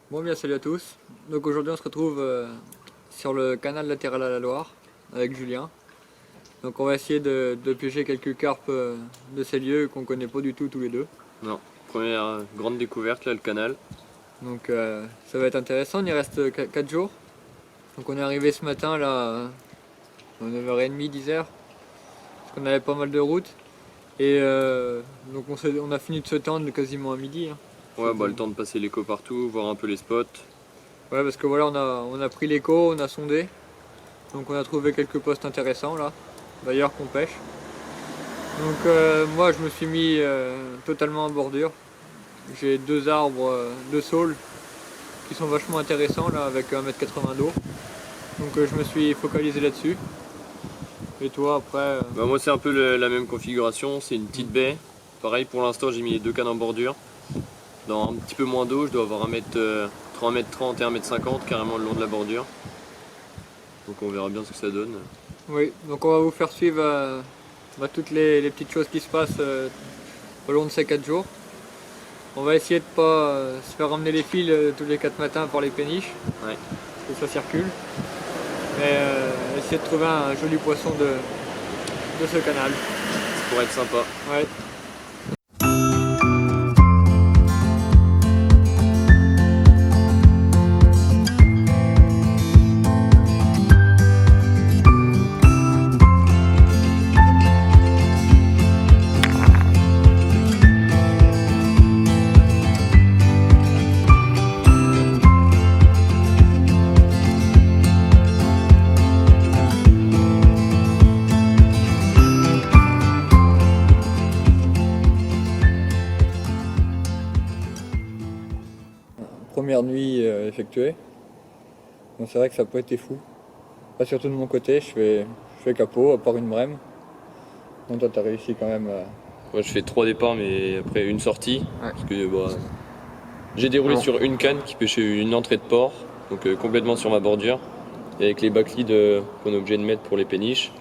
Bon bien salut à tous. Donc aujourd'hui on se retrouve sur le canal latéral à la Loire avec Julien. Donc on va essayer de pêcher quelques carpes de ces lieux qu'on connaît pas du tout tous les deux. Non, première grande découverte là, le canal. Donc ça va être intéressant, il y reste 4 jours. Donc on est arrivé ce matin là à 9h30, 10h. Parce qu'on avait pas mal de routes. Et donc on a fini de se tendre quasiment à midi, hein. Ouais, bah le temps de passer l'écho partout, voir un peu les spots. Ouais parce que voilà on a pris l'écho, on a sondé. Donc on a trouvé quelques postes intéressants là, d'ailleurs qu'on pêche. Donc moi je me suis mis totalement en bordure. J'ai deux arbres de saule qui sont vachement intéressants là avec 1,80 m d'eau. Donc je me suis focalisé là-dessus. Et toi après Bah moi c'est un peu la même configuration, c'est une petite baie. Pareil pour l'instant j'ai mis les deux cannes en bordure. Dans un petit peu moins d'eau, je dois avoir 1,30 m et 1,50 m carrément le long de la bordure. Donc on verra bien ce que ça donne. oui, donc on va vous faire suivre toutes les petites choses qui se passent au long de ces 4 jours. On va essayer de pas se faire emmener les fils tous les 4 matins par les péniches. Ouais. Parce que ça circule. Mais essayer de trouver un joli poisson de ce canal. Ça pourrait être sympa. Ouais. Première nuit effectuée. Bon, c'est vrai que ça n'a pas été fou. Pas surtout de mon côté, je fais capot, à part une brème. Bon, toi, t'as réussi quand même. Moi je fais 3 départs mais après une sortie. Ouais. Parce que bah, j'ai déroulé Non. sur une canne qui pêchait une entrée de port. Donc complètement sur ma bordure. Et avec les backleads qu'on est obligé de mettre pour les péniches,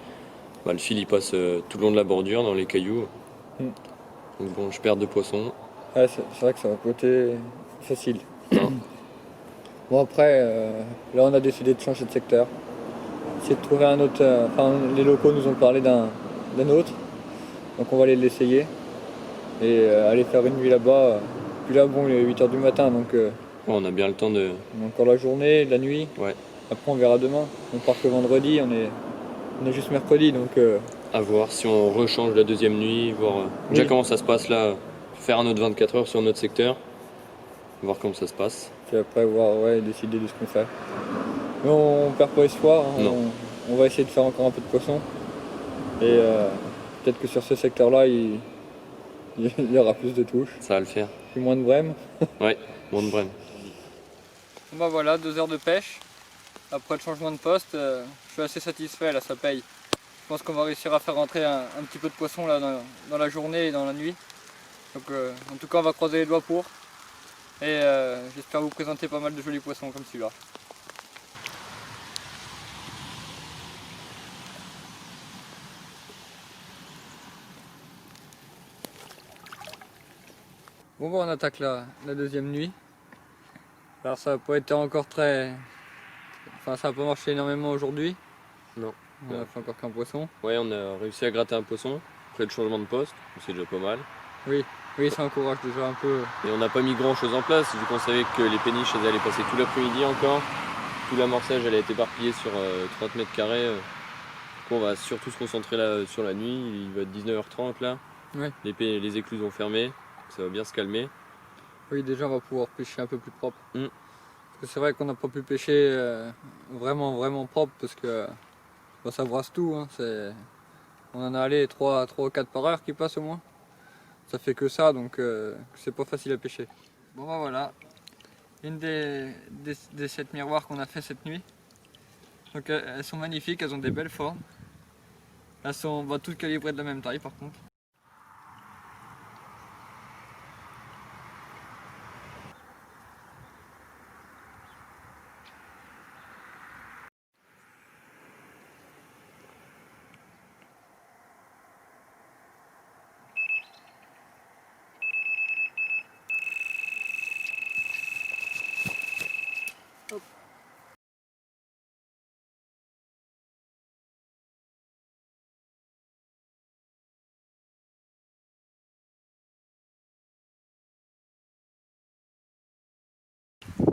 bah, le fil il passe tout le long de la bordure dans les cailloux. Mm. Donc bon, je perds de poissons. Ouais, c'est vrai que ça va pas été facile. Non. Bon, après, là, on a décidé de changer de secteur. Essayer de trouver un autre. Enfin, les locaux nous ont parlé d'un autre. Donc, on va aller l'essayer. Et aller faire une nuit là-bas. Puis là, bon, il est 8h du matin. Donc, Ouais, on a bien le temps de. on a encore la journée, la nuit. Ouais. Après, on verra demain. On part que vendredi. On est juste mercredi. Donc, À voir si on rechange la deuxième nuit, voir déjà comment ça se passe là. Faire un autre 24 heures sur notre secteur. Voir comment ça se passe. puis après, voir, ouais, décider de ce qu'on fait. Mais on perd pas espoir, hein. Non. On va essayer de faire encore un peu de poisson. Et peut-être que sur ce secteur-là, il y aura plus de touches. Ça va le faire. Puis moins de brèmes. Ouais, bon de brème. Bah voilà, 2 heures de pêche. Après le changement de poste, je suis assez satisfait, là ça paye. Je pense qu'on va réussir à faire rentrer un petit peu de poisson là dans la journée et dans la nuit. Donc en tout cas on va croiser les doigts pour. Et j'espère vous présenter pas mal de jolis poissons comme celui-là. Bon bah on attaque la deuxième nuit. Alors ça n'a pas été encore très... Enfin ça n'a pas marché énormément aujourd'hui. Non. On a fait encore qu'un poisson. Ouais, on a réussi à gratter un poisson après le changement de poste, c'est déjà pas mal. Oui, oui ça encourage déjà un peu. Et on n'a pas mis grand chose en place, vu qu'on savait que les péniches elles allaient passer tout l'après-midi encore. Tout l'amorçage allait être éparpillé sur 30 mètres carrés. Donc on va surtout se concentrer là sur la nuit, il va être 19h30 là. Ouais. Les écluses vont fermer, ça va bien se calmer. Oui déjà on va pouvoir pêcher un peu plus propre. Mm. Parce que c'est vrai qu'on n'a pas pu pêcher vraiment propre parce que bah, ça brasse tout, hein. On en a allé 3 ou 4 par heure qui passent au moins. Ça fait que ça donc c'est pas facile à pêcher. Bon bah voilà, une des 7 miroirs qu'on a fait cette nuit. Donc elles sont magnifiques, elles ont des belles formes. Elles sont toutes calibrées de la même taille par contre.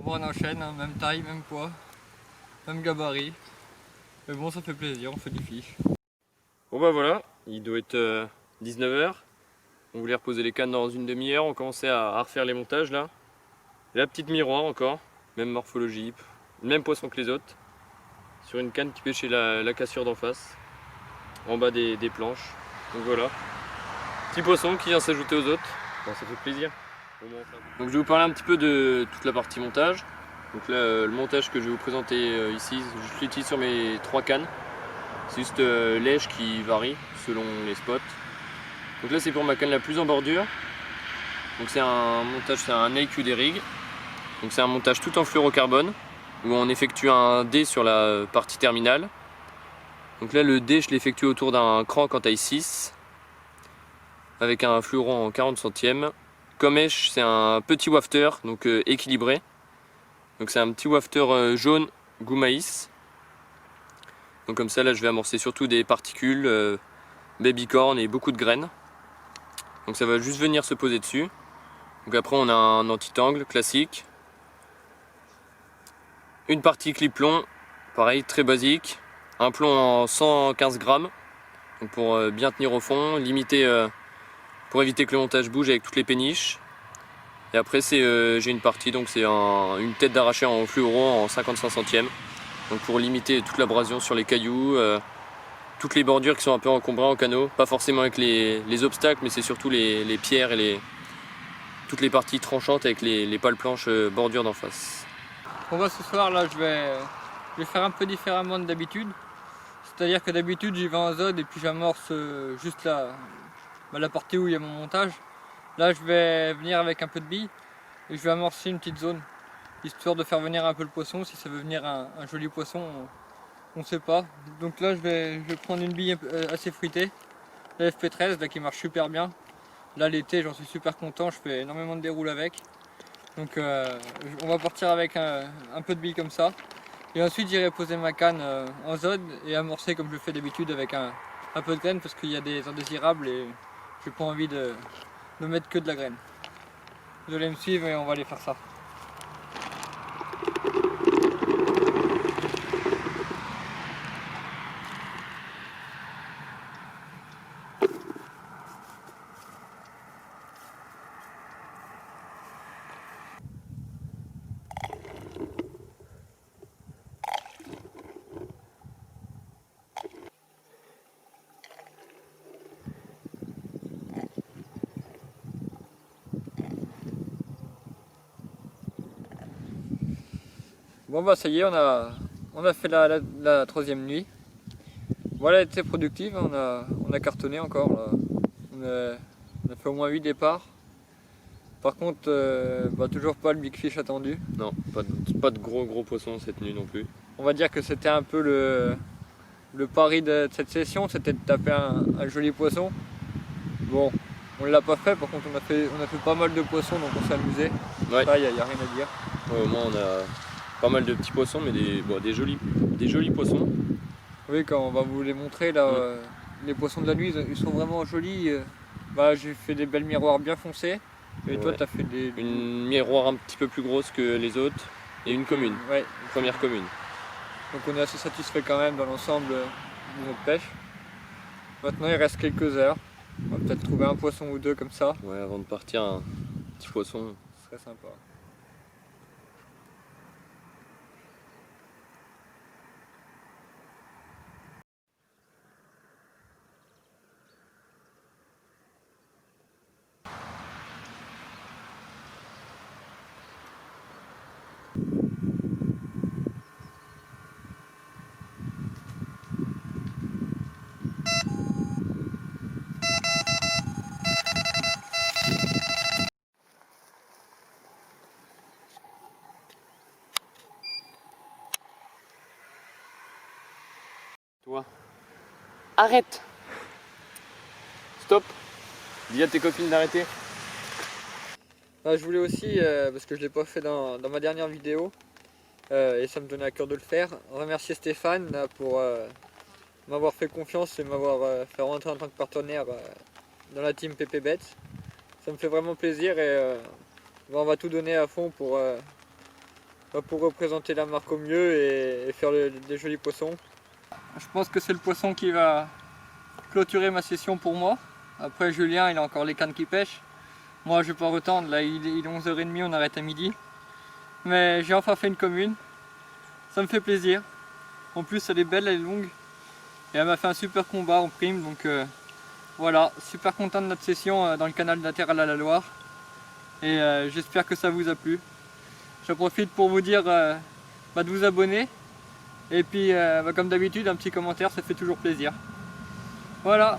Bon, on enchaîne, hein, même taille, même poids, même gabarit. Mais bon, ça fait plaisir, on fait du fiche. Bon bah voilà, il doit être 19 h. On voulait reposer les cannes dans une demi-heure, on commençait à refaire les montages là. Et la petite miroir encore, même morphologie, même poisson que les autres. Sur une canne qui pêchait la cassure d'en face, en bas des planches. Donc voilà, petit poisson qui vient s'ajouter aux autres. Bon, ça fait plaisir. Donc je vais vous parler un petit peu de toute la partie montage. Donc là, le montage que je vais vous présenter ici, je l'utilise sur mes 3 cannes. C'est juste l'èche qui varie selon les spots. Donc là c'est pour ma canne la plus en bordure. Donc c'est un montage, c'est un AQ des rigs. Donc c'est un montage tout en fluorocarbone où on effectue un dé sur la partie terminale. Donc là le dé je l'effectue autour d'un crank en taille 6 avec un fluoro en 40 centièmes. Comme èche c'est un petit wafter donc équilibré. Donc c'est un petit wafter jaune goût maïs. Donc comme ça là je vais amorcer surtout des particules, baby corn et beaucoup de graines. Donc ça va juste venir se poser dessus. Donc après on a un anti-tangle classique. Une partie clip plomb, pareil très basique. Un plomb en 115 grammes. Donc pour bien tenir au fond, limiter pour éviter que le montage bouge avec toutes les péniches. Et après j'ai une partie, donc c'est une tête d'arraché en fluoro en 55 centièmes. Donc pour limiter toute l'abrasion sur les cailloux, toutes les bordures qui sont un peu encombrées en canot, pas forcément avec les obstacles, mais c'est surtout les pierres et toutes les parties tranchantes avec les pales planches bordures d'en face. Bon bah ce soir là je vais faire un peu différemment de d'habitude. C'est-à-dire que d'habitude j'y vais en zone et puis j'amorce juste la partie où il y a mon montage. Là je vais venir avec un peu de billes et je vais amorcer une petite zone. Histoire de faire venir un peu le poisson, si ça veut venir un joli poisson, on ne sait pas. Donc là je vais prendre une bille assez fruitée, la FP13 là, qui marche super bien. Là l'été j'en suis super content, je fais énormément de déroule avec. Donc on va partir avec un peu de billes comme ça. Et ensuite j'irai poser ma canne en zone et amorcer comme je le fais d'habitude avec un peu de graine parce qu'il y a des indésirables et j'ai pas envie de mettre que de la graine. Vous allez me suivre et on va aller faire ça. Bon bah ça y est, on a fait la troisième nuit. Voilà, elle était productive, on a cartonné encore. Là. On a fait au moins 8 départs. Par contre, toujours pas le big fish attendu. Non, pas de gros poissons cette nuit non plus. On va dire que c'était un peu le pari de cette session, c'était de taper un joli poisson. Bon, on l'a pas fait, par contre on a fait pas mal de poissons donc on s'est amusé. Ouais. Ça, y a rien à dire. Ouais, au moins on a pas mal de petits poissons, mais des jolis poissons. Oui, quand on va vous les montrer là, les poissons de la nuit, ils sont vraiment jolis. J'ai fait des belles miroirs bien foncés. Et toi, tu as fait une miroir un petit peu plus grosse que les autres et une commune. Ouais. Une première commune. Donc on est assez satisfait quand même dans l'ensemble de notre pêche. Maintenant, il reste quelques heures. On va peut-être trouver un poisson ou deux comme ça. Ouais, avant de partir, un petit poisson. Ce serait sympa. Toi. Arrête. Stop. Dis à tes copines d'arrêter. Je voulais aussi, parce que je ne l'ai pas fait dans ma dernière vidéo, et ça me donnait à cœur de le faire, remercier Stéphane là, pour m'avoir fait confiance et m'avoir fait rentrer en tant que partenaire dans la team PPBet. Ça me fait vraiment plaisir et on va tout donner à fond pour pour représenter la marque au mieux et faire des jolis poissons. Je pense que c'est le poisson qui va clôturer ma session pour moi. Après Julien, il a encore les cannes qui pêchent. Moi je vais pas retendre, là il est 11h30, on arrête à midi. Mais j'ai enfin fait une commune, ça me fait plaisir. En plus elle est belle, elle est longue. Et elle m'a fait un super combat en prime, donc voilà, super content de notre session dans le canal latéral à la Loire. Et j'espère que ça vous a plu. J'en profite pour vous dire de vous abonner. Et puis comme d'habitude, un petit commentaire, ça fait toujours plaisir. Voilà.